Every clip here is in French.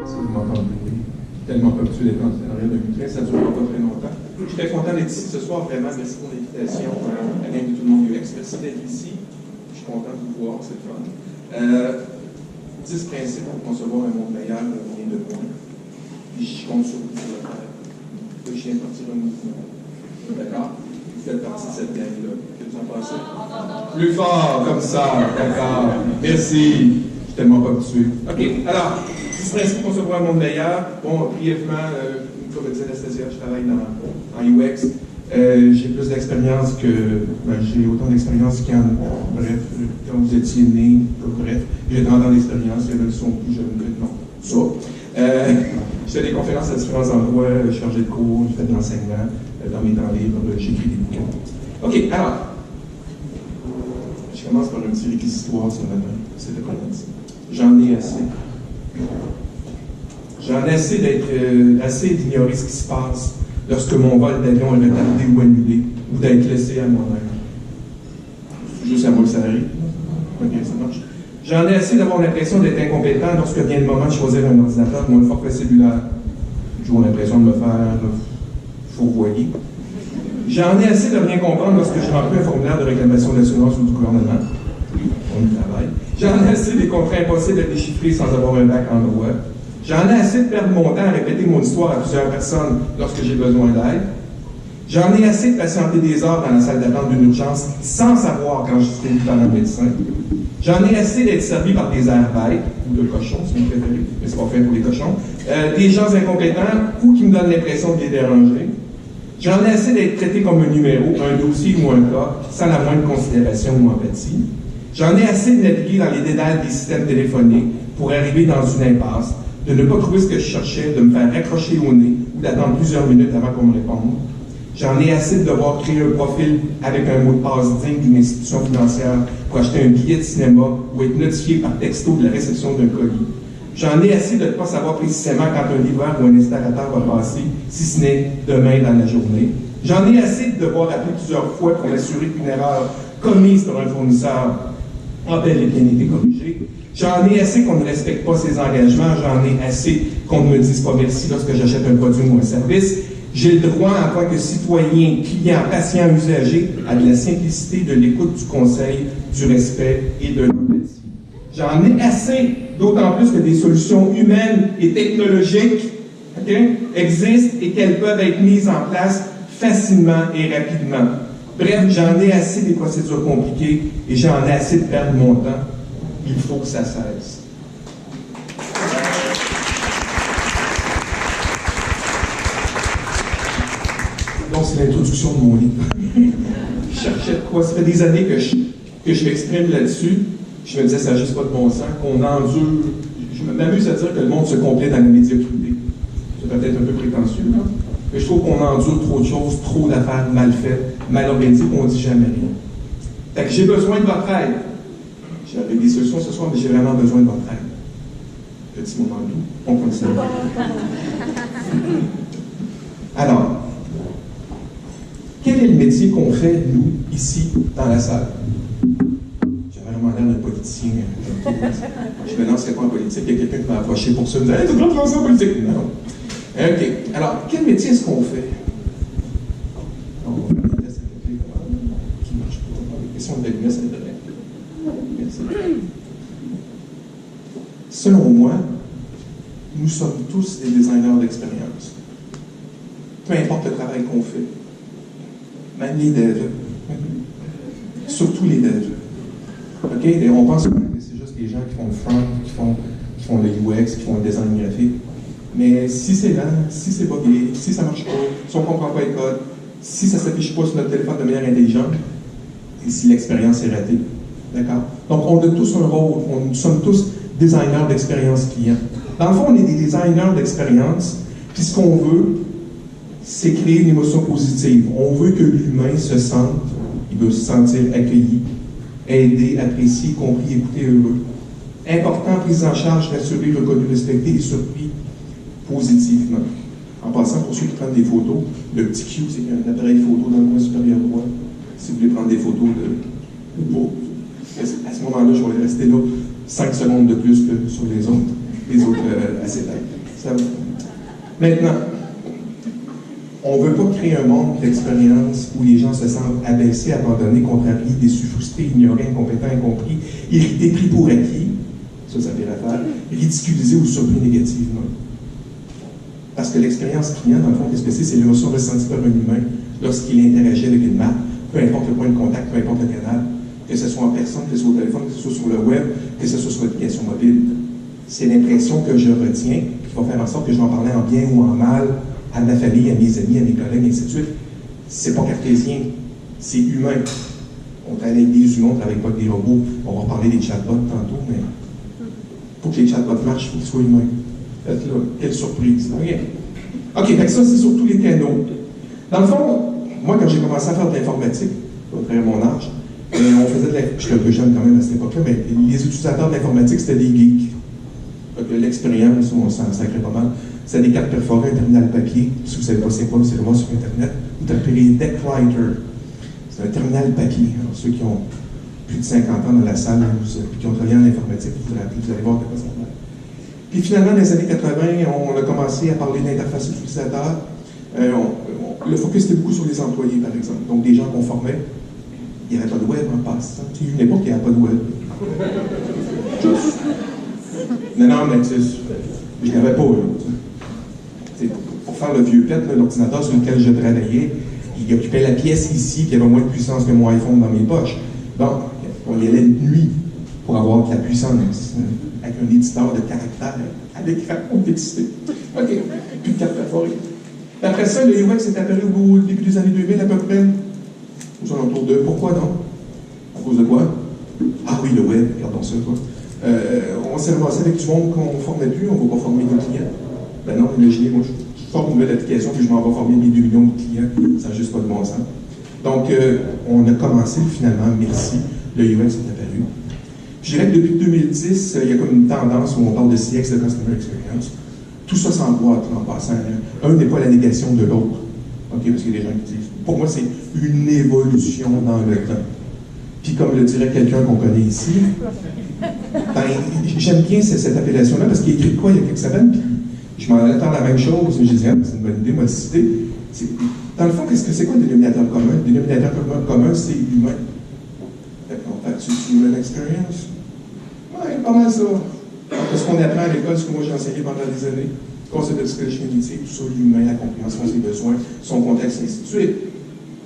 Si vous m'entendez, oui. Tellement habitué d'être en arrière d'un micro, ça ne durera pas très longtemps. Je suis très content d'être ici ce soir, vraiment. Merci pour l'invitation. À l'un de tout le monde UX, merci d'être ici. Je suis content de vous voir, c'est fun. 10 principes pour concevoir un monde meilleur, rien de moins. Puis je compte sur vous pour le faire. Je viens de partir un mouvement. D'accord? Vous faites partie de cette gang-là. Qu'est-ce que vous en pensez? Plus fort, comme ça. D'accord. Merci. Je suis tellement pas habitué. OK, alors, 10 principes pour concevoir un monde meilleur. Bon, brièvement, comme disait Anastasia, je travaille en UX. J'ai plus d'expérience que... j'ai autant d'expérience qu'il y en a. Bref, quand vous étiez né, bref, j'ai 30 ans d'expérience. Il y en a qui sont plus jeunes que non. Ça. Je fais des conférences à différents endroits, je suis chargé de cours, je fais de l'enseignement, dans mes temps libres, j'écris des bouquins. OK, alors, je commence par un petit réquisitoire ce matin. C'est de commencer. J'en ai assez. J'en ai assez assez d'ignorer ce qui se passe lorsque mon vol d'avion est retardé ou annulé, ou d'être laissé à moi-même. C'est juste à moi que ça arrive. OK, ça marche. J'en ai assez d'avoir l'impression d'être incompétent lorsque vient le moment de choisir un ordinateur ou un forfait cellulaire. J'ai l'impression de me faire fourvoyer. J'en ai assez de rien comprendre lorsque je remplis un formulaire de réclamation d'assurance ou du gouvernement. On y travaille. J'en ai assez des contrats impossibles à déchiffrer sans avoir un bac en droit. J'en ai assez de perdre mon temps à répéter mon histoire à plusieurs personnes lorsque j'ai besoin d'aide. J'en ai assez de patienter des heures dans la salle d'attente d'une urgence sans savoir quand je suis vu par un médecin. J'en ai assez d'être servi par des airs bêtes, ou de cochons, si vous préférez, mais c'est pas fait pour les cochons, des gens incompétents ou qui me donnent l'impression de les déranger. J'en ai assez d'être traité comme un numéro, un dossier ou un cas, sans la moindre considération ou empathie. J'en ai assez de naviguer dans les dédales des systèmes téléphoniques pour arriver dans une impasse, de ne pas trouver ce que je cherchais, de me faire raccrocher au nez ou d'attendre plusieurs minutes avant qu'on me réponde. J'en ai assez de devoir créer un profil avec un mot de passe digne d'une institution financière pour acheter un billet de cinéma ou être notifié par texto de la réception d'un colis. J'en ai assez de ne pas savoir précisément quand un livreur ou un installateur va passer, si ce n'est demain dans la journée. J'en ai assez de devoir appeler plusieurs fois pour m'assurer qu'une erreur commise par un fournisseur a bel et bien été corrigée. J'en ai assez qu'on ne respecte pas ses engagements. J'en ai assez qu'on ne me dise pas merci lorsque j'achète un produit ou un service. J'ai le droit, en tant que citoyen, client, patient, usager, à de la simplicité, de l'écoute, du conseil, du respect et de l'empathie. J'en ai assez, d'autant plus que des solutions humaines et technologiques existent et qu'elles peuvent être mises en place facilement et rapidement. Bref, j'en ai assez des procédures compliquées et j'en ai assez de perdre mon temps. Il faut que ça cesse. Donc, c'est l'introduction de mon livre. Je cherchais de quoi. Ça fait des années que je m'exprime là-dessus. Je me disais, ça n'a juste pas de bon sens, qu'on endure. Je m'amuse à dire que le monde se complaît dans la médiocrité. C'est peut-être un peu prétentieux, là. Mais je trouve qu'on endure trop de choses, trop d'affaires mal faites, mal organisées, qu'on ne dit jamais rien. Fait que j'ai besoin de votre aide. J'avais des solutions ce soir, mais j'ai vraiment besoin de votre aide. Petit moment de doux. On continue. Alors, quel est le métier qu'on fait, nous, ici, dans la salle? J'ai vraiment l'air d'un politicien. Je me lancerai pas en politique. Il y a quelqu'un qui m'a approché pour ça. Il me dit, hey, tu dois te lancer en politique. Non. OK. Alors, quel métier est-ce qu'on fait? On va faire des tests qui ne marchent pas. Les questions de l'allumette, ça devrait. Merci. Selon moi, nous sommes tous des designers d'expérience. Peu importe le travail qu'on fait. Même les devs. Surtout les devs. OK? Et on pense que c'est juste les gens qui font le front, qui font le UX, qui font le design graphique. Mais si c'est lent, si c'est buggé, si ça ne marche pas, si on ne comprend pas les codes, si ça ne s'affiche pas sur notre téléphone de manière intelligente, et si l'expérience est ratée. D'accord? Donc, on a tous un rôle. Nous sommes tous designers d'expérience client. Dans le fond, on est des designers d'expérience, puis ce qu'on veut, c'est créer une émotion positive. On veut que l'humain se sente, il veut se sentir accueilli, aidé, apprécié, compris, écouté, heureux. Important, prise en charge, rassuré, reconnu, respecté et surpris positivement. En passant, pour ceux qui prennent des photos, le petit Q, c'est qu'il y a un appareil photo dans le coin supérieur droit. Si vous voulez prendre des photos ou pas. À ce moment-là, je vais rester là 5 secondes de plus que sur les autres assez tard. Maintenant, on ne veut pas créer un monde d'expérience où les gens se sentent abaissés, abandonnés, contrariés, déçus, frustrés, ignorés, incompétents, incompris, irrités, pris pour acquis, ça fait l'affaire, ridiculisés ou surpris négativement. Parce que l'expérience client, dans le fond, qu'est-ce que c'est? C'est l'émotion ressentie par un humain lorsqu'il interagit avec une marque, peu importe le point de contact, peu importe le canal, que ce soit en personne, que ce soit au téléphone, que ce soit sur le web, que ce soit sur l'application mobile. C'est l'impression que je retiens, qui va faire en sorte que je vais en parler en bien ou en mal à ma famille, à mes amis, à mes collègues, et ainsi de suite. C'est pas cartésien, c'est humain. On travaille avec des humains, on ne travaille pas avec des robots. On va parler des chatbots tantôt, mais pour que les chatbots marchent, il faut qu'ils soient humains. Faites là, quelle surprise. OK, fait ça, c'est sur tous les canaux. Dans le fond, moi, quand j'ai commencé à faire de l'informatique, à travers mon âge, on faisait de la... J'étais un peu jeune quand même à cette époque-là, mais les utilisateurs de l'informatique, c'était des geeks. L'expérience, on s'en sacrait pas mal. C'est des cartes perforées, un terminal papier. Si vous ne savez pas c'est quoi, c'est le voir sur Internet. Vous tapez Decklighter. C'est un terminal papier. Alors, ceux qui ont plus de 50 ans dans la salle, qui ont travaillé en informatique, vous allez voir de quoi ça parle. Puis finalement, dans les années 80, on a commencé à parler d'interface utilisateur. Le focus était beaucoup sur les employés, par exemple. Donc, des gens qu'on formait. Il n'y avait pas de web en passant. Il y a une époque, il n'y avait pas de web. Non, mais je n'avais pas. Pour faire le vieux pet, l'ordinateur sur lequel je travaillais, il occupait la pièce ici, puis il y avait moins de puissance que mon iPhone dans mes poches. Donc, on y allait de nuit pour avoir de la puissance, avec un éditeur de caractères, à l'écran complexité. OK, plus de carte perforée. Après ça, le UX est apparu au début des années 2000 à peu près, aux alentours de. Pourquoi non? À cause de quoi? Ah oui, le web, regardons ça, quoi. On s'est ramassé avec du monde qu'on ne formait plus, on ne va pas former nos clients. Ben non, imaginez, moi, je forme une nouvelle application, puis je m'en vais former mes 2 millions de clients. Ça n'a juste pas de bon sens. Donc, on a commencé, finalement, merci, le UX est apparu. Je dirais que depuis 2010, il y a comme une tendance où on parle de CX, de Customer Experience. Tout ça s'emboîte en passant. Un n'est pas la négation de l'autre. OK, parce qu'il y a des gens qui disent. Pour moi, c'est une évolution dans le temps. Puis, comme le dirait quelqu'un qu'on connaît ici, ben, j'aime bien cette appellation-là parce qu'il a écrit quoi il y a quelques semaines, puis je m'en allais faire la même chose. Je disais, c'est une bonne idée, moi, de citer. Dans le fond, c'est quoi le dénominateur commun? Le dénominateur commun, c'est l'humain. D'accord. C'est human experience? Oui, pas mal ça. Parce qu'on apprend à l'école, ce que moi j'ai enseigné pendant des années, concept de psychologie cognitive, tout ça, l'humain, la compréhension de ses besoins, son contexte, et ainsi de suite.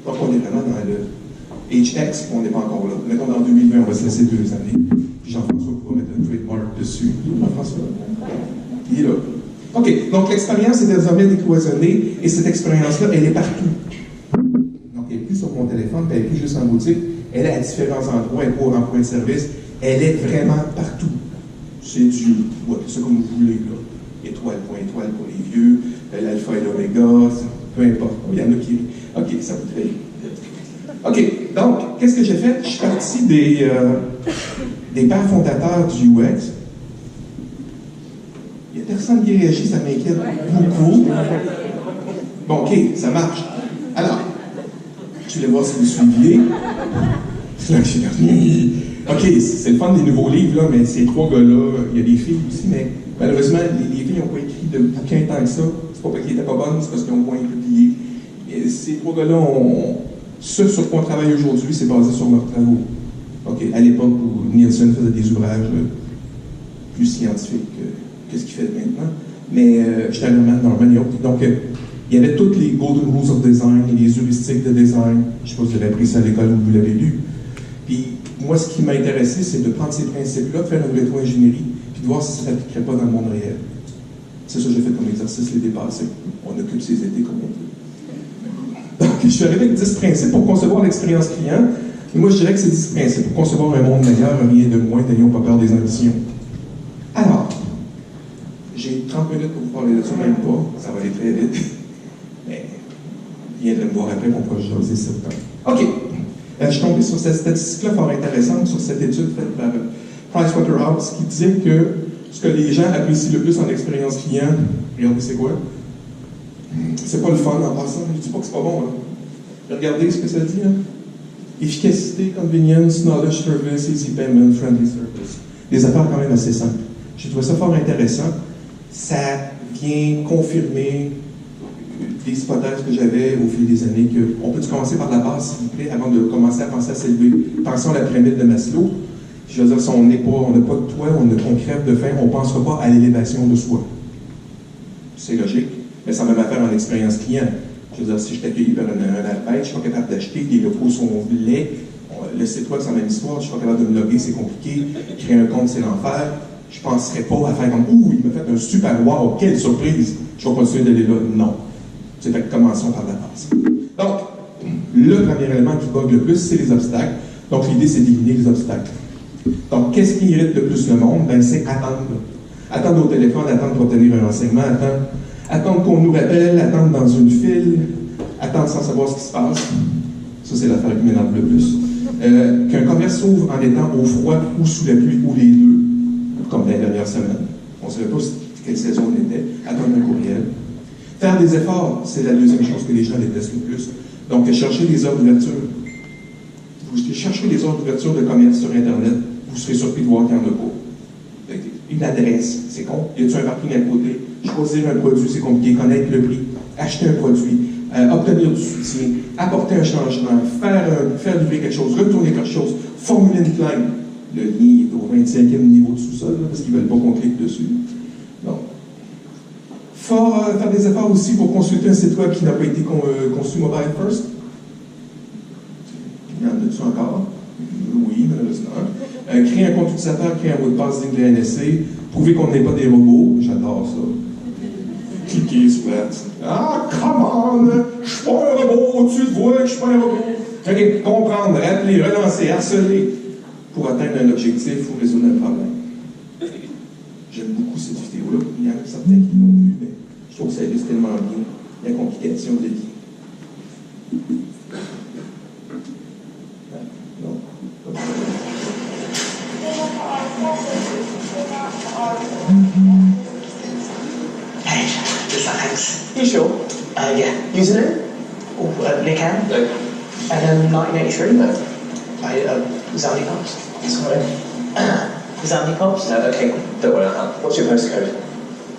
Donc, on est vraiment dans le HX, on n'est pas encore là. Mettons, dans 2020, on va se laisser 2 années. Puis Jean-François pourra mettre un trademark dessus. Jean-François, il est là. OK, donc l'expérience est désormais décloisonnée, et cette expérience-là, elle est partout. Donc, elle n'est plus sur mon téléphone, elle n'est plus juste en boutique, elle est à différents endroits, elle est pour en point de service, elle est vraiment partout. C'est du, ouais, c'est comme vous voulez, là. Étoile, point étoile pour les vieux, l'alpha et l'oméga, peu importe. Il y en a qui... OK, ça vous fait. OK, donc, qu'est-ce que j'ai fait? Je suis parti des pères fondateurs du UX. Il n'y a personne qui réagit, ça m'inquiète beaucoup. Bon, OK, ça marche. Alors, je voulais voir si vous suiviez. OK, c'est le fun des nouveaux livres, là, mais ces 3 gars-là, il y a des filles aussi, mais malheureusement, les filles n'ont pas écrit de bouquins tant que ça. C'est pas parce qu'ils n'étaient pas bonnes, c'est parce qu'ils ont moins publié. Et ces 3 gars-là ce sur quoi on travaille aujourd'hui, c'est basé sur leurs travaux. OK, à l'époque où Nielsen faisait des ouvrages plus scientifiques que ce qu'il fait maintenant. Mais j'étais vraiment dans le York. Donc, il y avait toutes les Golden Rules of Design, les heuristiques de design. Je ne sais pas si vous avez appris ça à l'école ou vous l'avez lu. Puis, moi, ce qui m'a intéressé, c'est de prendre ces principes-là, de faire une rétro-ingénierie, puis de voir si ça ne s'appliquerait pas dans le monde réel. C'est ça que j'ai fait comme exercice l'été passé. On occupe ces étés comme on peut. Donc, je suis arrivé avec 10 principes pour concevoir l'expérience client. Et moi, je dirais que c'est 10 principes pour concevoir un monde meilleur, rien de moins, n'ayons pas peur des ambitions. Alors, j'ai 30 minutes pour vous parler de ça, même pas. Ça va aller très vite. Mais, viendrez me voir après, on pourra jaser ça. OK. Je suis tombé sur cette statistique-là fort intéressante, sur cette étude faite par Pricewaterhouse, qui disait que ce que les gens apprécient le plus en expérience client, regardez, c'est quoi? C'est pas le fun en passant. Je dis pas que c'est pas bon, là. Regardez ce que ça dit, là. Efficacité, convenience, knowledge service, easy payment, friendly service. Des affaires quand même assez simples. J'ai trouvé ça fort intéressant. ça vient confirmer des hypothèses que j'avais au fil des années, qu'on peut commencer par la base, s'il vous plaît, avant de commencer à penser à s'élever. Pensons à la pyramide de Maslow. Je veux dire, si on n'a pas de toit, on crève de faim, on ne pensera pas à l'élévation de soi. C'est logique, mais ça m'a même affaire en expérience client. Je veux dire, si je suis accueilli par un alphabet, je ne suis pas capable d'acheter, les locaux sont laids, le site web, c'est la même histoire, je ne suis pas capable de me loguer, c'est compliqué, créer un compte, c'est l'enfer. Je ne penserais pas à faire comme « Ouh, il m'a fait un super wow, quelle surprise! Je vais continuer d'aller là. » Non. C'est fait que commençons par la base. Donc, le premier élément qui bug le plus, c'est les obstacles. Donc, l'idée, c'est d'éliminer les obstacles. Donc, qu'est-ce qui irrite le plus le monde? Ben, c'est attendre. Attendre au téléphone, attendre pour obtenir un renseignement, attendre qu'on nous rappelle, attendre dans une file, attendre sans savoir ce qui se passe. Ça, c'est l'affaire qui m'énerve le plus. Qu'un commerce s'ouvre en étant au froid ou sous la pluie ou les deux, comme la dernière semaine. On ne savait pas quelle saison on était. Attendre un courriel. Faire des efforts, c'est la deuxième chose que les gens détestent le plus. Donc, chercher les heures d'ouverture. Vous cherchez les heures d'ouverture de commerce sur Internet, vous serez surpris de voir qu'il n'y en a pas. Une adresse, c'est con. Y a-t-il un parking à côté? Choisir un produit, c'est compliqué. Connaître le prix. Acheter un produit. Obtenir du soutien. Apporter un changement. Faire livrer quelque chose. Retourner quelque chose. Formuler une plainte. Le lien est au 25e niveau de sous-sol, parce qu'ils ne veulent pas qu'on clique dessus. Donc, il faut faire des efforts aussi pour consulter un site web qui n'a pas été conçu mobile first. Il y en a-tu encore? Oui, malheureusement. Créer un compte utilisateur, créer un mot de passe digne de la NSC, prouver qu'on n'est pas des robots. J'adore ça. Cliquer sur la... Ah, come on! Je suis pas un robot, tu te vois que je suis pas un robot. OK, comprendre, rappeler, relancer, harceler. Pour atteindre un objectif ou résoudre un problème. J'aime beaucoup cette vidéo-là. Il y en a certains qui l'ont vue, mais je trouve que ça illustre tellement bien la complication de vie. Hey, just thanks. You sure? Yeah. Username? Nick Ann? No. And 1983? No. Zandy Pops? Sorry. Zandy Pops? No, okay. Don't worry, what's your postcode?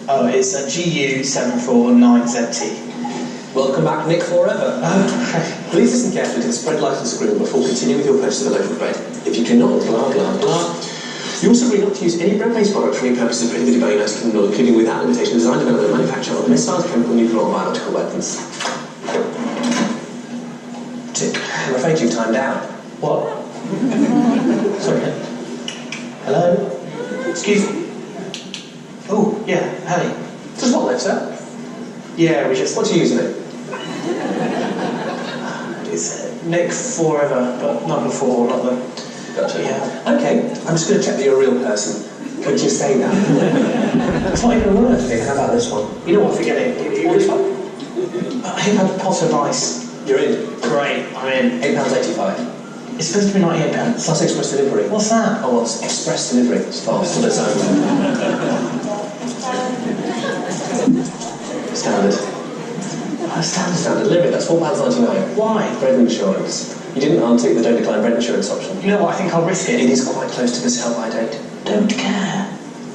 Oh, it's GU749ZT. Welcome back, Nick Forever. Please listen carefully to the spread license agreement before continuing with your purchase of the loaf of bread. If you cannot, blah, blah, blah. You also agree not to use any bread-based product for any purposes prohibited by the United Kingdom law, including without limitation design, development, and manufacture of missiles, chemical, nuclear, or biological weapons. Tick. I'm afraid you've timed out. What? Sorry. Hello? Excuse me. Oh, yeah, hey. Just what, sir? Yeah, we just... What's your username? It's Nick Forever, but not before, not the... Gotcha. Yeah. Okay, I'm just going to check that you're a real person. Could you say that? It's not even worth Okay, it. how about this one? You know what, forget it. Which one? I've had a pot of ice. You're in. Great, I'm in. £8.85. It's supposed to be 98 pence. Plus express delivery. What's that? Oh, well, it's express delivery. It's fast on its own. Standard. Standard delivery, that's £4.99. Why? Bread insurance. You didn't take the don't decline bread insurance option. You know what, I think I'll risk It it. is quite close to the sell-by date. Don't care.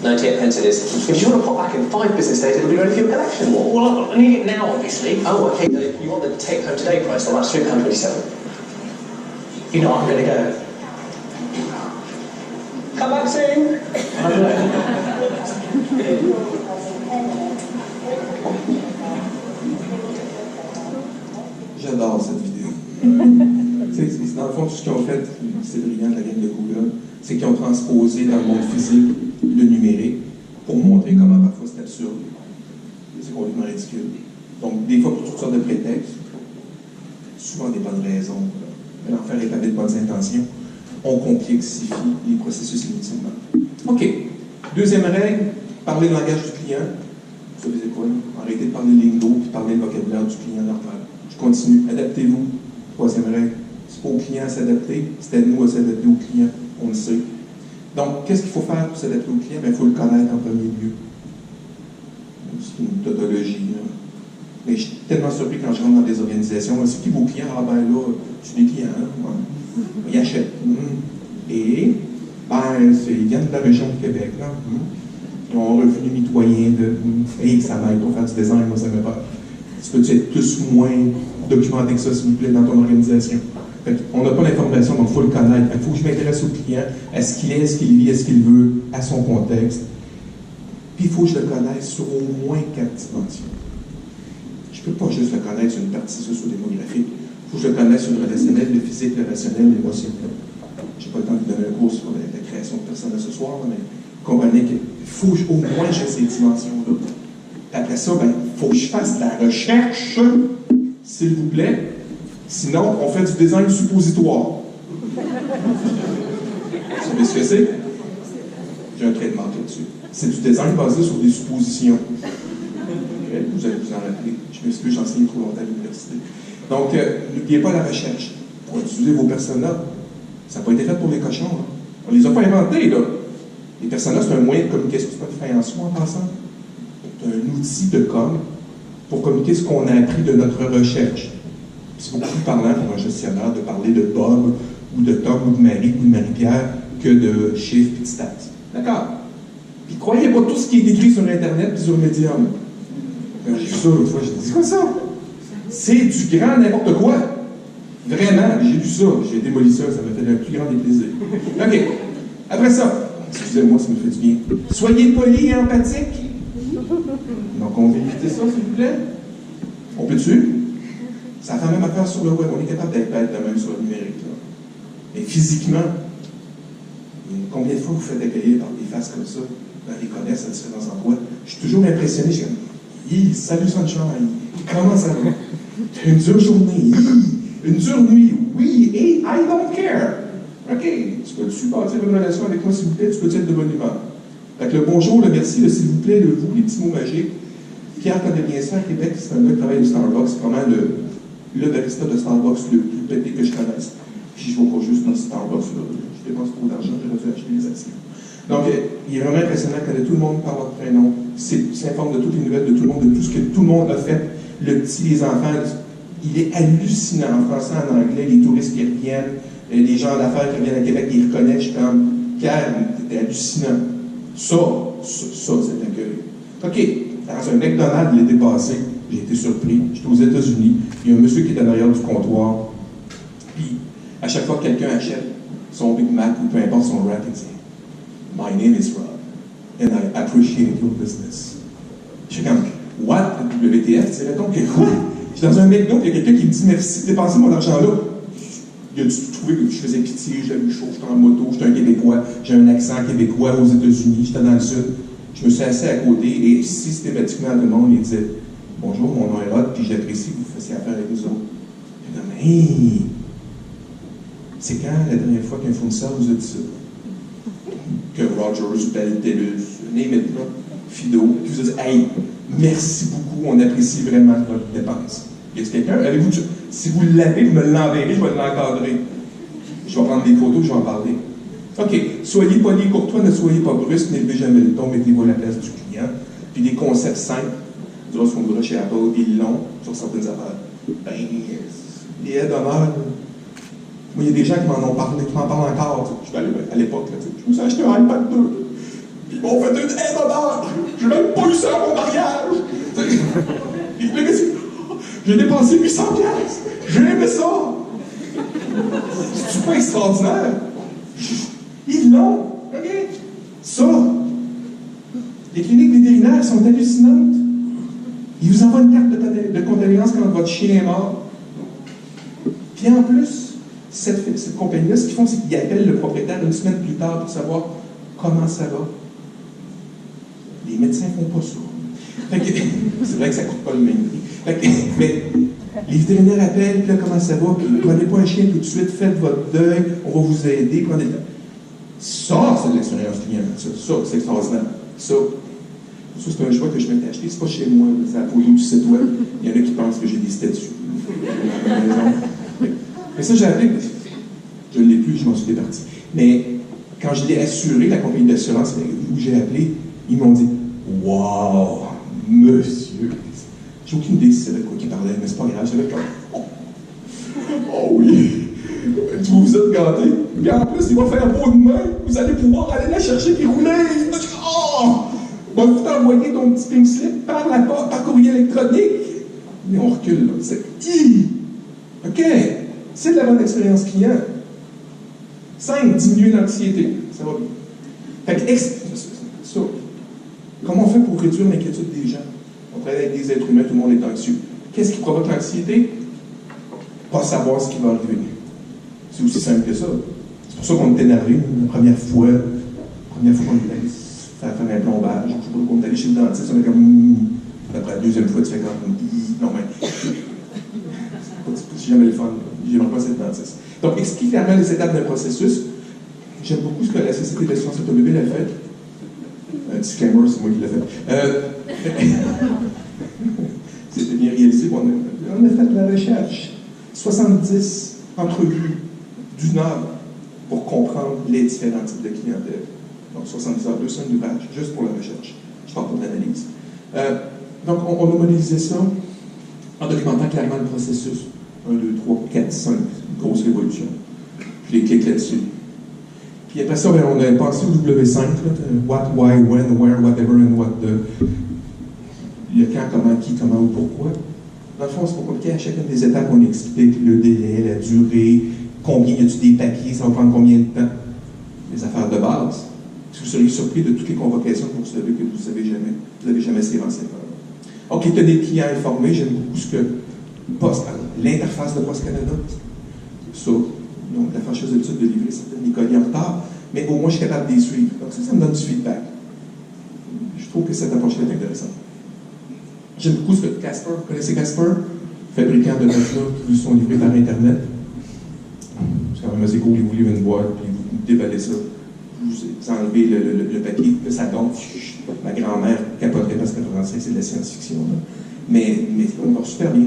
98 pence it is. If you want to pop back in 5 business days, it'll be ready for your collection. Well, I need it now, obviously. Oh, okay, so you want the take-home today price, well, that's £3.27. You know, I'm going to go. Come back soon! J'adore cette vidéo. Dans le fond, tout ce qu'ils ont fait, c'est brillant de la gang de Google, c'est qu'ils ont transposé dans le monde physique le numérique pour montrer comment parfois c'est absurde. C'est complètement ridicule. Donc, des fois, pour toutes sortes de prétextes, souvent des bonnes raisons, mais l'enfer est pavé de bonnes intentions, on complexifie les processus inutilement. OK. Deuxième règle, parler le langage du client. Ça faisait quoi? Arrêtez de parler lingo puis parler le vocabulaire du client normal. Je continue. Adaptez-vous. Troisième règle. C'est pas au client à s'adapter, c'est à nous à s'adapter au client. On le sait. Donc, qu'est-ce qu'il faut faire pour s'adapter au client? Il faut le connaître en premier lieu. C'est une tautologie. Là. Mais je suis tellement surpris quand je rentre dans des organisations. C'est qui vos clients? Ah ben là, c'est des clients. Ouais. Ils achètent. Et, ben, ils viennent de la région de Québec. Là. Ils ont un revenu mitoyen de « Hey, ça m'aide pour faire du design, moi ça me parle. » Tu peux être plus ou moins documenté que ça, s'il vous plaît, dans ton organisation. On n'a pas l'information, donc il faut le connaître. Il faut que je m'intéresse au client, à ce qu'il est, ce qu'il vit, à ce qu'il veut, à son contexte. Puis il faut que je le connaisse sur au moins 4 dimensions. Je ne peux pas juste le connaître sur une partie socio-démographique. Il faut que je le connaisse sur le relationnel, le physique, le rationnel, l'émotionnel. Je n'ai pas le temps de vous donner un cours sur la création de personnes ce soir, mais comprenez qu'il faut au moins j'ai ces dimensions-là. Après ça, il faut que je fasse de la recherche, s'il vous plaît. Sinon, on fait du design suppositoire. Vous savez ce que c'est? J'ai un trait de marque là-dessus. C'est du design basé sur des suppositions. Okay? Vous allez vous en rappeler. Je m'excuse, j'enseigne trop longtemps à l'université. Donc, n'oubliez pas la recherche. Pour utiliser vos personas. Ça n'a pas été fait pour les cochons. Hein. On ne les a pas inventés, là. Les personas, c'est un moyen de communication. C'est pas une fin en soi, en passant. C'est un outil de com pour communiquer ce qu'on a appris de notre recherche. C'est beaucoup plus parlant pour un gestionnaire de parler de Bob, ou de Tom, ou de Marie, ou de Marie-Pierre, que de chiffres et de stats. D'accord? Puis croyez pas tout ce qui est écrit sur Internet et sur Medium. Quand j'ai vu ça l'autre fois, j'ai dit, c'est quoi ça? C'est du grand n'importe quoi. Vraiment, j'ai vu ça, j'ai démoli ça, ça m'a fait un plus grand déplaisir. OK. Après ça, excusez-moi, ça me fait du bien. Soyez poli et empathique. Donc, on va éviter ça, s'il vous plaît. On peut-tu? Ça fait même affaire sur le web. On est capable d'être bête de même sur le numérique. Là. Mais physiquement, combien de fois vous faites accueillir par des faces comme ça, dans les commerces à différents endroits? Je suis toujours impressionné. Je suis comme, salut Sunshine, comment ça va? T'as une dure journée, une dure nuit, oui, et I don't care. OK, tu peux-tu bâtir une relation avec moi, s'il vous plaît? Tu peux-tu être de bonne humeur? Fait que le bonjour, le merci, le s'il vous plaît, le vous, les petits mots magiques. Pierre connaît bien ça à Québec, c'est un gars qui travaille au Starbucks, c'est vraiment le barista de Starbucks le plus pété que je connaisse. Puis je ne vais pas juste dans ce Starbucks, là. Je dépense trop d'argent, j'aurais dû acheter des actions. Donc, il est vraiment impressionnant, il connaît tout le monde par leur prénom, s'informe de toutes les nouvelles de tout le monde, de tout ce que tout le monde a fait, le petit, les enfants. Il est hallucinant en français, en anglais, les touristes qui reviennent, les gens d'affaires qui reviennent à Québec, ils reconnaissent, je suis comme, Pierre, c'était hallucinant. Ça, c'est l'accueil. OK, dans un McDonald's l'été passé, j'ai été surpris, j'étais aux États-Unis, il y a un monsieur qui est à l'arrière du comptoir, puis à chaque fois que quelqu'un achète son Big Mac ou peu importe son wrap, il dit « My name is Rob, and I appreciate your business. » Je suis comme « What? WTF? » C'est donc que quoi? Je suis dans un McDo, il y a quelqu'un qui me dit « Merci de dépenser mon argent là. » Il a dû trouver que je faisais pitié, j'avais eu chaud, j'étais en moto, j'étais un Québécois, j'ai un accent québécois aux États-Unis, j'étais dans le Sud. Je me suis assis à côté et systématiquement, tout le monde me disait « Bonjour, mon nom est Rod, puis j'apprécie que vous fassiez affaire avec nous autres. » J'étais comme « Hey! C'est quand la dernière fois qu'un fournisseur vous a dit ça? Que Rogers, Bell, Telus, name it, là, Fido, qui vous a dit « Hey, merci beaucoup, on apprécie vraiment votre dépense. » Y a-t-il quelqu'un? Avez-vous, si vous l'avez, vous me l'enverrez, je vais l'encadrer. Je vais prendre des photos, je vais en parler. OK. Soyez poli, courtois, ne soyez pas brusque, n'élevez jamais le ton, mettez-vous à la place du client. Puis des concepts simples. Du ce qu'on voudra chez Apple, ils l'ont sur certaines affaires. Ben, les aides d'honneur. Moi, il y a des gens qui m'en ont parlé, qui m'en parlent encore. Je suis allé à l'époque, là, je me suis acheté un iPad 2. Puis ils m'ont fait une aide d'honneur. J'ai même pas eu ça à mon mariage. J'ai dépensé 800$. J'ai aimé ça. C'est pas extraordinaire. Ils l'ont. OK? Ça. Les cliniques vétérinaires sont hallucinantes. Ils vous envoient une carte de condoléances quand votre chien est mort. Puis en plus, cette compagnie-là, ce qu'ils font, c'est qu'ils appellent le propriétaire une semaine plus tard pour savoir comment ça va. Les médecins ne font pas ça. C'est vrai que ça ne coûte pas le même prix. Mais les vétérinaires appellent, puis là, comment ça va? Puis prenez pas un chien tout de suite, faites votre deuil, on va vous aider, prenez le temps. Ça, c'est de l'expérience client. Ça, c'est extraordinaire. Ça, c'est un choix que je m'étais acheté. C'est pas chez moi, c'est à la photo du site web. Il y en a qui pensent que j'ai des statues. Mais ça, j'ai appelé. Je ne l'ai plus, je m'en suis départi. Mais quand je l'ai assuré, la compagnie d'assurance où j'ai appelé, ils m'ont dit « Wow, monsieur! » J'ai aucune idée si c'est de quoi qu'ils parlaient, mais c'est pas grave. J'avais comme « Oh oui! Vous vous êtes gâtés. Puis en plus, il va faire beau demain. Vous allez pouvoir aller la chercher et rouler. » Oh! Vas-tu t'envoyer ton petit pink slip par la porte, par courrier électronique? Mais on recule, là. C'est OK. C'est de la bonne expérience client. 5, diminuer l'anxiété. Ça va bien. Fait que, ça. Comment on fait pour réduire l'inquiétude des gens? On travaille avec des êtres humains, tout le monde est anxieux. Qu'est-ce qui provoque l'anxiété? Pas savoir ce qui va arriver. C'est aussi simple que ça. C'est pour ça qu'on est énervé la première fois qu'on est allé faire un plombage. Je sais pas, qu'on est allé chez le dentiste, on est comme. Après la deuxième fois, tu fais comme. Non, mais. C'est jamais le fun. J'aimerais pas cette dentiste. Donc, explique clairement les étapes d'un processus. J'aime beaucoup ce que la Société d'assurance automobile a fait. Un disclaimer, c'est moi qui l'ai fait. C'était bien réalisé. On a fait de la recherche. 70 entrevues d'une heure pour comprendre les différents types de clientèle. Donc, 70 heures, 200 pages, juste pour la recherche. Je parle pas de l'analyse. Donc, on a modélisé ça en documentant clairement le processus. 1, 2, 3, 4, 5. Une grosse révolution. Je les clique là-dessus. Puis après ça, on a pensé au W5, what, why, when, where, whatever, and what the. Le quand, comment, qui, comment ou pourquoi. Dans le fond, c'est pas compliqué. À chacune des étapes, on explique le délai, la durée, combien y a-t-il des papiers, ça va prendre combien de temps. Les affaires de base. Vous seriez surpris de toutes les convocations pour savoir que vous n'avez jamais ces renseignements. OK, tu as des clients informés. J'aime beaucoup ce que l'interface de Poste Canada. Ça. Donc, la fâcheuse habitude de livrer certaines colis en retard, mais au moins, je suis capable de les suivre. Donc, ça me donne du feedback. Je trouve que cette approche-là est intéressante. J'aime beaucoup ce que Casper, vous connaissez Casper? Fabricant de matelas qui vous sont livrés par Internet. C'est quand même assez cool, vous livrez une boîte, puis vous déballez ça. Vous enlevez le papier, là, ça gonfle. Ma grand-mère capoterait parce qu'elle pensait que c'est de la science-fiction. Mais on va super bien.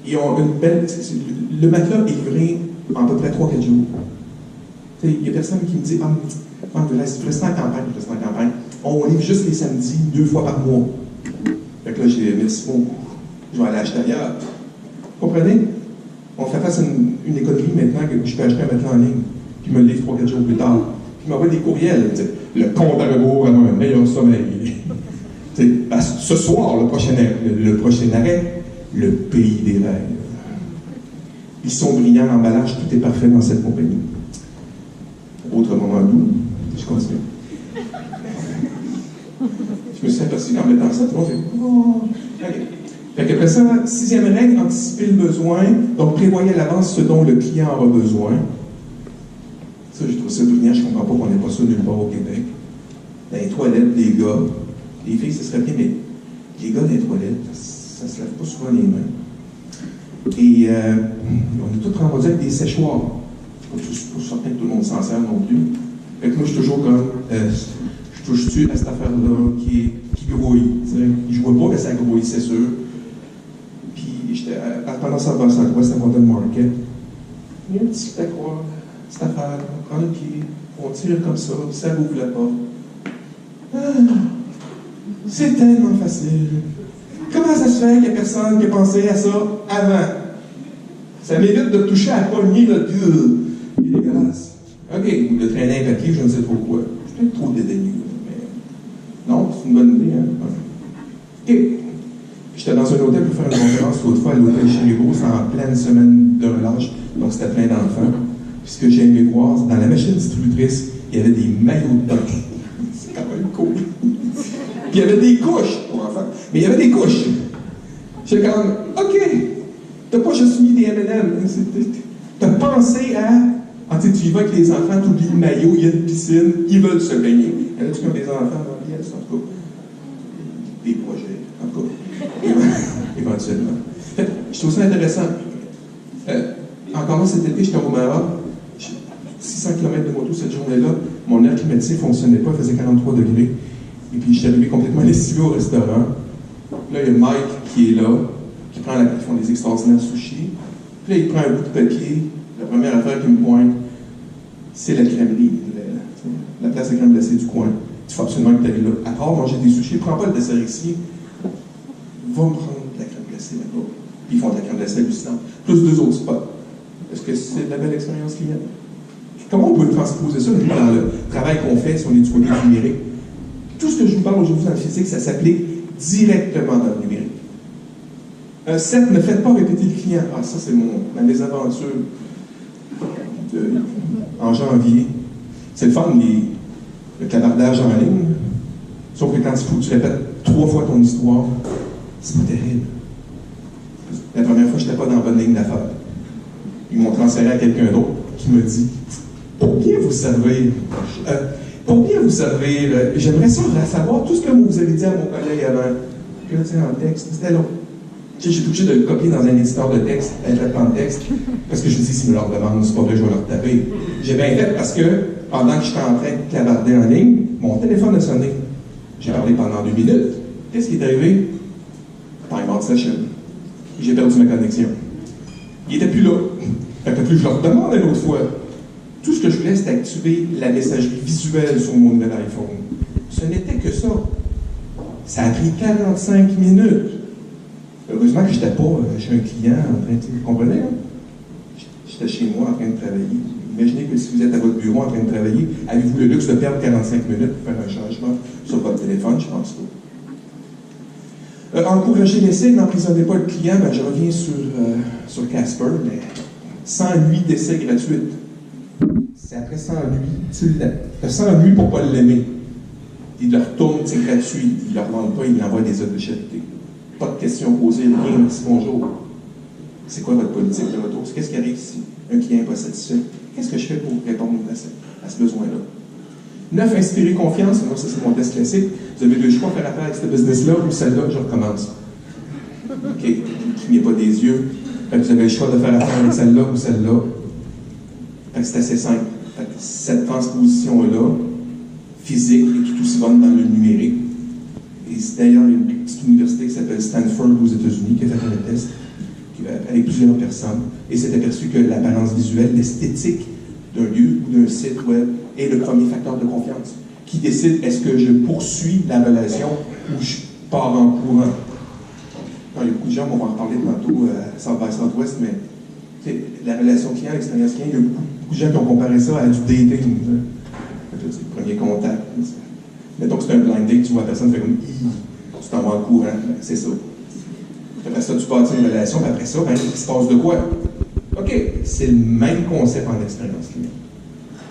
Ils ont une belle. Le matelas est livré en à peu près 3-4 jours. Il y a personne qui me dit je reste en campagne. On livre juste les samedis, 2 fois par mois. Fait que là, j'ai merci beaucoup. Je vais aller acheter ailleurs. Vous comprenez? On fait face à une économie maintenant que je peux acheter un matelas en ligne, puis me le livre 3-4 jours plus tard. Puis m'envoie des courriels. Le compte à rebours a un meilleur sommeil. Ce soir, le prochain arrêt, le pays des rêves. Ils sont brillants, l'emballage, tout est parfait dans cette compagnie. Autre moment doux, je continue. Je me suis aperçu qu'en mettant ça, tout le monde fait « Oh! » Fait qu'après ça, 6e règle, anticiper le besoin, donc prévoyez à l'avance ce dont le client aura besoin. Ça, je trouve ça brillant, je ne comprends pas qu'on n'ait pas ça nulle part au Québec. Dans les toilettes, les gars, les filles, ce serait bien, mais les gars dans les toilettes, ça ne se lave pas souvent les mains. Et on est tous rendus avec des séchoirs. Je ne suis pas certain que tout le monde s'en sert non plus. Fait que moi, je suis toujours comme, je touche-tu à cette affaire-là qui grouille. Je ne vois pas que ça grouille, c'est sûr. Puis, pendant ça, à West Hamilton Market, il y a un petit accroît, cette affaire, on prend le pied, on tire comme ça ouvre la porte. C'est tellement facile. Comment ça se fait qu'il n'y a personne qui a pensé à ça avant? Ça m'évite de toucher à la poignée, là, il est dégueulasse. OK, ou de traîner un papier, je ne sais trop quoi. Je suis peut-être trop dédaigneux, mais non, c'est une bonne idée, hein? OK. J'étais dans un hôtel pour faire une conférence l'autre fois à l'hôtel Chéribeau, c'était en pleine semaine de relâche, donc c'était plein d'enfants. Puis ce que j'ai aimé voir, dans la machine distributrice, il y avait des maillots de bain. C'est quand même cool. Puis il y avait des couches pour enfants. Mais il y avait des couches. J'étais comme, OK, t'as pas juste mis des M&M. T'as pensé à. Tu y vas avec les enfants, t'oublies le maillot, il y a une piscine, ils veulent se baigner. Il y en a qui ont des enfants dans la pièce, en tout cas. Des projets, en tout cas. Éventuellement. Je trouve ça intéressant. Encore moi, cet été, j'étais au Maroc. 600 km de moto cette journée-là. Mon air climatisé ne fonctionnait pas, il faisait 43 degrés. Et puis, je suis arrivé complètement lessivé au restaurant. Là, il y a Mike qui est là, qui font des extraordinaires sushis. Puis là, il prend un bout de papier. La première affaire qu'il me pointe, c'est la crèmerie, la place de crème glacée du coin. Il faut absolument que tu ailles là. À part manger des sushis, prends pas le dessert ici. Va me prendre de la crème glacée là-bas. Puis ils font de la crème glacée hallucinante. Plus 2 autres spots. Est-ce que c'est de la belle expérience client? Comment on peut transposer ça dans le travail qu'on fait si on est du côté numérique? Tout ce que je vous parle aujourd'hui dans le physique, ça s'applique directement dans le numérique. Un 7, ne faites pas répéter le client. Ah, ça, c'est ma mésaventure en janvier. C'est le fun, le clavardage en ligne. Sauf que quand il faut que tu répètes 3 fois ton histoire, c'est pas terrible. La première fois, je n'étais pas dans la bonne ligne d'affaires. Ils m'ont transféré à quelqu'un d'autre qui me dit pour bien vous servir, j'aimerais savoir tout ce que vous avez dit à mon collègue avant. Que tu en texte, c'était long. J'ai été obligé de le copier dans un éditeur de texte, un traitement de texte, parce que je me dis, s'ils me leur demandent, c'est pas vrai, je vais leur taper. J'ai bien fait parce que, pendant que j'étais en train de clavarder en ligne, mon téléphone a sonné. J'ai parlé pendant 2 minutes. Qu'est-ce qui est arrivé? Time out session. J'ai perdu ma connexion. Il n'était plus là. Fait que plus je leur demande une autre fois. Tout ce que je voulais, c'était activer la messagerie visuelle sur mon nouvel iPhone. Ce n'était que ça. Ça a pris 45 minutes. Heureusement que je n'étais pas chez un client en train de... Vous comprenez? Hein? J'étais chez moi en train de travailler. Imaginez que si vous êtes à votre bureau en train de travailler, avez-vous le luxe de perdre 45 minutes pour faire un changement sur votre téléphone? Je pense pas. Encourager l'essai, n'emprisonnez pas le client. Ben, je reviens sur Casper, mais 100 nuits d'essai gratuites. C'est après 100 nuits. Tu as 100 nuits pour ne pas l'aimer. Ils leur retournent, c'est gratuit. Ils ne leur vendent pas, ils envoient des offres de charité. Pas de questions posées, rien, merci, bonjour. C'est quoi votre politique de retour? Qu'est-ce qui arrive si un client n'est pas satisfait? Qu'est-ce que je fais pour répondre à ce besoin-là? 9, inspirer confiance. Moi, ça, c'est mon test classique. Vous avez 2 choix, faire affaire avec ce business-là ou celle-là, je recommence. OK, clignez pas des yeux. Fait que vous avez le choix de faire affaire avec celle-là ou celle-là. Fait que c'est assez simple. Fait que cette transposition-là, physique, est tout aussi bonne dans le numérique. Et c'est d'ailleurs une petite université qui s'appelle Stanford aux États-Unis qui a fait un test avec plusieurs personnes et s'est aperçu que l'apparence visuelle, l'esthétique d'un lieu ou d'un site web est le premier facteur de confiance qui décide est-ce que je poursuis la relation ou je pars en courant. Alors, il y a beaucoup de gens, on va en reparler tantôt à South by Southwest, mais la relation client, l'expérience client, il y a beaucoup de gens qui ont comparé ça à du dating. C'est le premier contact. Mettons que c'est un blind date, tu vois la personne, fait comme tu t'en vas en courant, c'est ça. Après ça, tu bâtis une relation, puis après ça, ben, il se passe de quoi? OK, c'est le même concept en expérience client.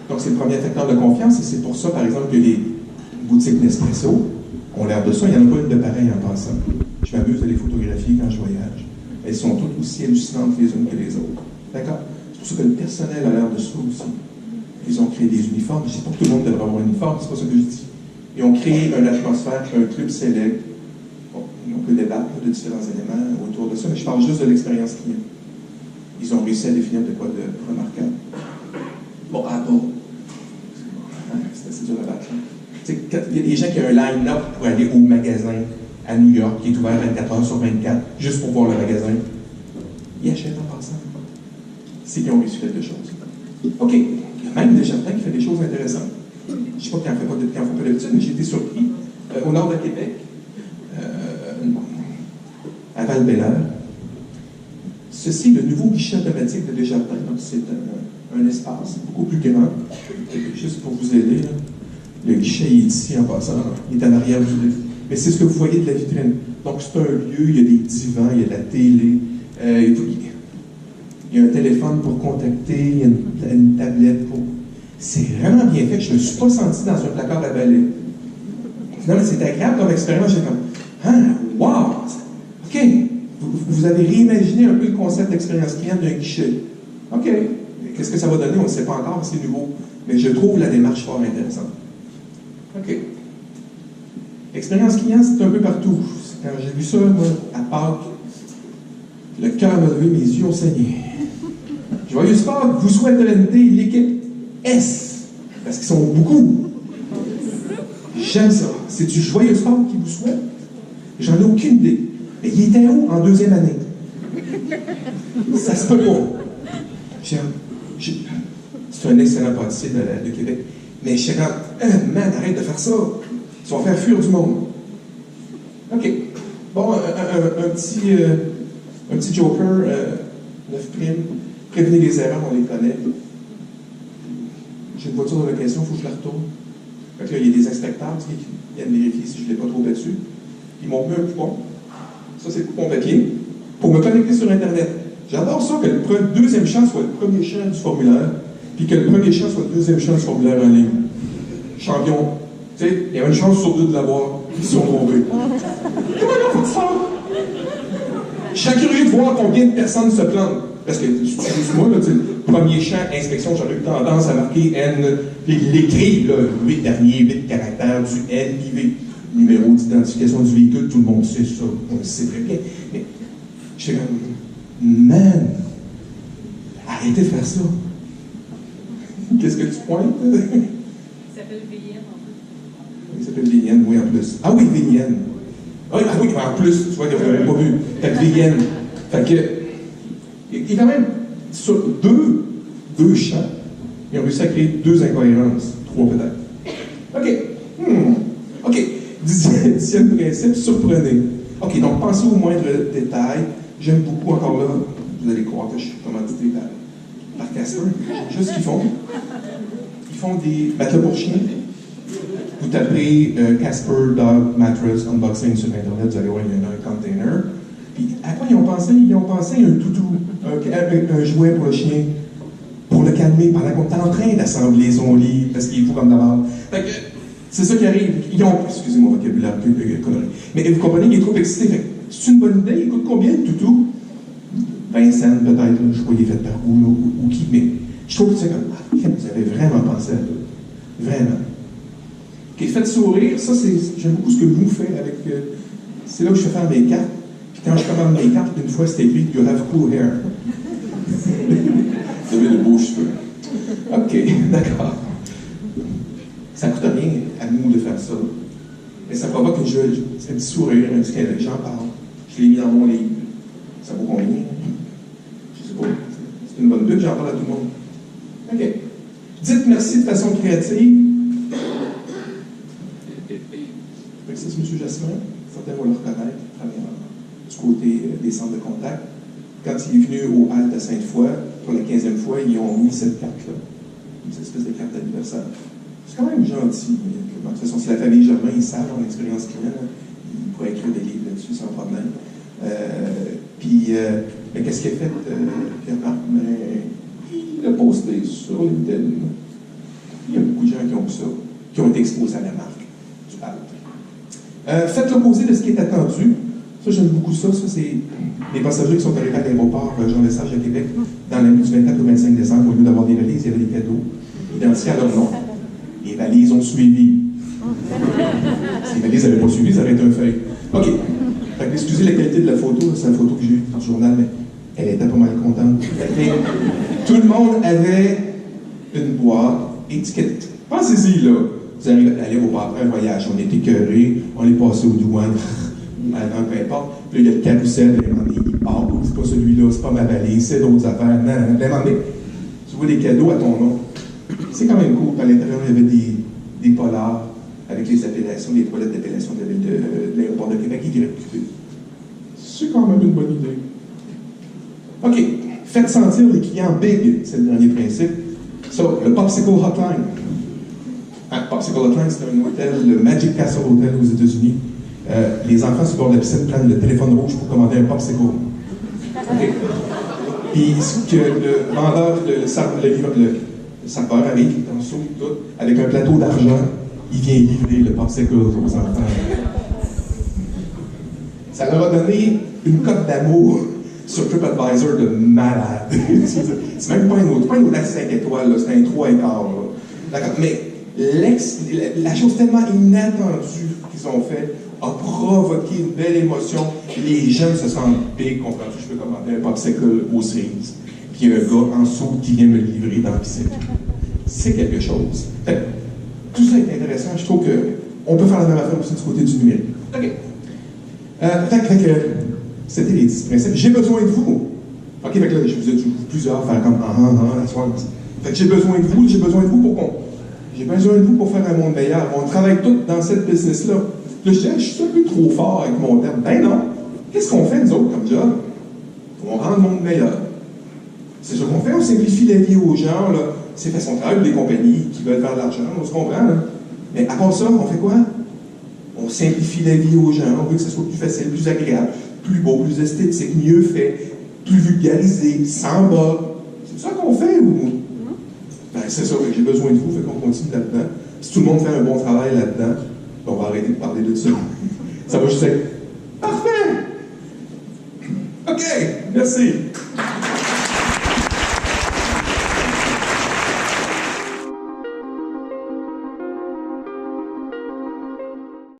Donc, c'est le premier facteur de confiance, et c'est pour ça, par exemple, que les boutiques Nespresso ont l'air de ça. Il n'y en a pas une de pareil en passant. Je m'amuse de les photographier quand je voyage. Elles sont toutes aussi hallucinantes les unes que les autres. D'accord? C'est pour ça que le personnel a l'air de ça aussi. Ils ont créé des uniformes. Je ne dis pas que tout le monde devrait avoir un uniforme, c'est pas ça que je dis. Ils ont créé une atmosphère, un club select. Bon, on peut débattre de différents éléments autour de ça, mais je parle juste de l'expérience client. Ils ont réussi à définir de quoi de remarquable. Bon, Apple. C'est assez dur à battre. Il y a des gens qui ont un line-up pour aller au magasin à New York, qui est ouvert 24 heures sur 24, juste pour voir le magasin. Ils achètent en passant. C'est qu'ils ont réussi quelque chose. OK. Il y a même des jardins qui font des choses intéressantes. Je ne sais pas qui en font pas d'habitude, mais j'ai été surpris. Au nord de Québec, à Val-Bélair, ceci est le nouveau guichet automatique de Desjardins. Donc, c'est un espace beaucoup plus grand. Juste pour vous aider, là, le guichet est ici en passant. Il est en arrière du lieu. Mais c'est ce que vous voyez de la vitrine. Donc, c'est un lieu, il y a des divans, il y a de la télé, il y a un téléphone pour contacter, il y a une tablette pour... C'est vraiment bien fait. Je ne me suis pas senti dans un placard à balai. Non, mais c'est agréable comme expérience. J'ai comme, ah, wow! OK. Vous avez réimaginé un peu le concept d'expérience client d'un guichet. OK. Qu'est-ce que ça va donner? On ne sait pas encore, c'est nouveau. Mais je trouve la démarche fort intéressante. OK. L'expérience client, c'est un peu partout. Quand j'ai vu ça, moi, à Pâques, le cœur m'a levé, mes yeux ont saigné. Joyeuse Pâques, vous souhaite l'équipe S, parce qu'ils sont beaucoup. J'aime ça. C'est du Joyeuse Pâques qui vous souhaite? J'en ai aucune idée. Mais il était où en 2e année? Ça se peut pas. C'est un excellent pâtissier de Québec. Mais je suis comme, man, arrête de faire ça. Ils vont faire fuir du monde. OK. Bon, un petit joker, 9 primes. Prévenez les erreurs, on les connaît. J'ai une voiture de location, il faut que je la retourne. Fait que là, il y a des inspecteurs. viennent vérifier si je ne l'ai pas trop battu. Ils m'ont mis un coupon. Ça, c'est le coupon papier. Pour me connecter sur Internet. J'adore ça que le deuxième champ soit le premier champ du formulaire, puis que le premier champ soit le deuxième champ du formulaire en ligne. Champion. Tu sais, il y a une chance sur deux de l'avoir. Ils se sont trompés. Comment ils ont fait ça? Je serais curieux de voir combien de personnes se plantent. Parce que, excuse-moi, là, le premier champ, inspection, j'aurais eu tendance à marquer N, l'écrire, 8 derniers, 8 caractères du NIV. Numéro d'identification du véhicule, tout le monde sait ça. On le sait très bien. Mais, je suis comme, man, arrêtez de faire ça. Qu'est-ce que tu pointes? Il s'appelle VN en plus. Il s'appelle VN, oui, en plus. Ah oui, VN. Ah oui, en plus, tu vois, il n'avait même pas vu. Fait que VN. Fait que, il y a quand même, sur deux champs, ils ont réussi à créer 2 incohérences. 3 peut-être. OK. OK. Dixième principe, surprenez. OK, donc pensez aux moindres détails. J'aime beaucoup, encore là, vous allez croire que je suis commandité par Casper. Juste ce qu'ils font. Ils font des matelas pour chiens. Vous tapez Casper Dog Mattress Unboxing sur Internet, vous allez voir, il y en a un container. Puis à quoi ils ont pensé? Ils ont pensé à un toutou, un jouet pour le chien, pour le calmer pendant qu'on est en train d'assembler son lit, parce qu'il est fou comme d'abord. C'est ça qui arrive. Ils ont, excusez mon vocabulaire, connerie. Mais vous comprenez, il est trop excité. Fait, c'est une bonne idée. Il coûte combien le toutou? 20 cents peut-être, je crois qu'il est fait par où, ou qui, mais je trouve que c'est comme, vous avez vraiment pensé à tout. Vraiment. OK, faites sourire, ça, j'aime beaucoup ce que Mou fait avec, c'est là où je fais faire mes cartes. Puis quand je commande mes cartes, une fois, c'est écrit, you have cool hair. Vous avez de beaux cheveux. OK, d'accord. Ça ne coûte rien à nous de faire ça. Mais ça provoque un petit sourire, un petit clin d'œil. J'en parle. Je l'ai mis dans mon livre. Ça vaut combien? Je ne sais pas. C'est une bonne pub, j'en parle à tout le monde. OK. Dites merci de façon créative. Ça, c'est M. Jasmin. Certains vont le reconnaître, du côté des centres de contact. Quand il est venu au HALT à Sainte-Foy, pour la 15e fois, ils ont mis cette carte-là. Cette espèce de carte d'anniversaire. C'est quand même gentil. De toute façon, si la famille Germain, ils savent en expérience client, ils pourraient écrire des livres là-dessus sans problème. Mais qu'est-ce qu'il a fait, Pierre-Marc? Il a posté sur LinkedIn. Il y a beaucoup de gens qui ont ça, qui ont été exposés à la marque du HALT. Faites l'opposé de ce qui est attendu. Ça, j'aime beaucoup ça. Ça, c'est les passagers qui sont arrivés à l'aéroport Jean-Lesage à Québec dans la nuit du 24 au 25 décembre. Au lieu d'avoir des valises, il y avait des cadeaux identiques à leur nom. Les valises ont suivi. Si les valises n'avaient pas suivi, ça aurait été un feuille. OK. Fait que, excusez la qualité de la photo. C'est la photo que j'ai eue dans le journal, mais elle était pas mal contente. Tout le monde avait une boîte étiquetée. Pensez-y, là. Vous arrivez à l'aéroport après un voyage, on est écœurés, on est passé aux douanes, peu importe. Puis là, il y a le carrousel, il part, c'est pas celui-là, c'est pas ma valise, c'est d'autres affaires. Non, tu vois des cadeaux à ton nom. C'est quand même cool. À l'intérieur, il y avait des polars avec les appellations, les toilettes d'appellation de l'aéroport de Québec YQP. C'est quand même une bonne idée. OK. Faites sentir les clients big, c'est le dernier principe. Ça, le Popsicle Hotline. Popsicle Hotline, c'est un hôtel, le Magic Castle Hotel aux États-Unis. Les enfants sur le bord de la piscine prennent le téléphone rouge pour commander un popsicle. OK? Puis, ce que le vendeur, le serveur arrive, il est en saut, tout, avec un plateau d'argent, il vient livrer le popsicle aux enfants. Ça leur a donné une cote d'amour sur TripAdvisor de malade. C'est même pas un hôtel 5 étoiles, c'est un 3 écarts. D'accord? Mais la chose tellement inattendue qu'ils ont fait a provoqué une belle émotion. Les jeunes se sentent big, comprends-tu? Je peux commander un popsicle aux cerises. Puis il y a un gars en saut qui vient me le livrer dans la piscine. C'est quelque chose. Fait, tout ça est intéressant. Je trouve qu'on peut faire la même affaire aussi du côté du numérique. OK. Fait que c'était les 10 principes. J'ai besoin de vous. OK, fait que là, je vous ai dit plusieurs faire comme la soirée. Fait que j'ai besoin de vous pour faire un monde meilleur. On travaille tous dans cette business-là. Là, je dis, je suis un peu trop fort avec mon terme. Ben non. Qu'est-ce qu'on fait, nous autres, comme job? On rend le monde meilleur. C'est ce qu'on fait, on simplifie la vie aux gens, là. C'est façon de travail pour des compagnies qui veulent faire de l'argent, on se comprend, là. Mais à part ça, on fait quoi? On simplifie la vie aux gens, on veut que ce soit plus facile, plus agréable, plus beau, plus esthétique, mieux fait, plus vulgarisé, sans bas. C'est ça qu'on fait ou... Ben, c'est ça, j'ai besoin de vous, fait qu'on continue là-dedans. Si tout le monde fait un bon travail là-dedans, on va arrêter de parler de ça. Ça va juste être parfait! OK, merci.